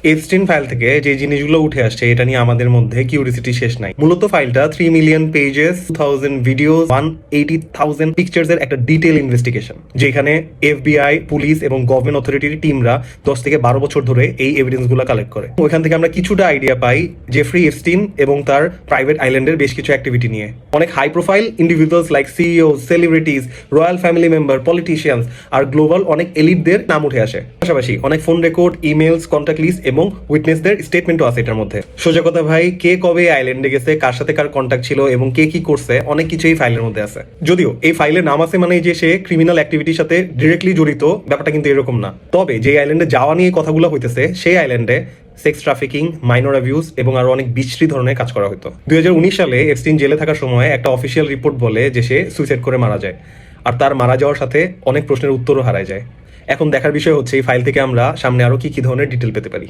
Epstein file থেকে যে জিনিসগুলো উঠে আসছে এটা নিয়ে আমাদের মধ্যে কিউরিসিটি শেষ নাই। মূলত ফাইলটা 3 মিলিয়ন পেজেস, 2000 ভিডিও, 180,000 পিকচার্স এর একটা ডিটেল ইনভেস্টিগেশন, যেখানে এফবিআই, পুলিশ এবং গভর্নমেন্ট অথরিটির টিমরা 10 থেকে 12 বছর ধরে এই এভিডেন্স গুলো কালেক্ট করে। ওইখান থেকে আমরা কিছুটা আইডিয়া পাই জেফ্রি এপস্টিন এবং তার প্রাইভেট আইল্যান্ডের বেশ কিছু অ্যাক্টিভিটি নিয়ে। অনেক high profile individuals like CEO, celebrities, royal family member, politicians আর গ্লোবাল অনেক এলিটদের নাম উঠে আসে। পাশাপাশি অনেক phone record, emails, contact list এবং উইটনেসদের স্টেটমেন্টও আছে এটার মধ্যে। সোজা কথা ভাই, কে কবে আইল্যান্ডে গেছে, কার সাথে কার কন্ট্যাক্ট ছিল এবং কে কি করছে, অনেক কিছু এই ফাইলের মধ্যে আছে। যদিও এই ফাইলের নাম আছে মানে যে সে ক্রিমিনাল অ্যাক্টিভিটির সাথে ডিরেক্টলি জড়িত, ব্যাপারটা কিন্তু এরকম না। তবে যে আইল্যান্ডে যাওয়া নিয়ে কথাগুলো হইতেছে, সেই আইল্যান্ডে সেক্স ট্রাফিকিং, মাইনর অ্যাবিউজ এবং আরো অনেক বিশ্রী ধরনের কাজ করা হতো। 2019 সালে এপস্টিন জেলে থাকার সময় একটা অফিসিয়াল রিপোর্ট বলে যে সে সুইসাইড করে মারা যায়, আর তার মারা যাওয়ার সাথে অনেক প্রশ্নের উত্তরও হারায় যায়। এখন দেখার বিষয় হচ্ছে এই ফাইল থেকে আমরা সামনে আরো কি কি ধরনের ডিটেল পেতে পারি।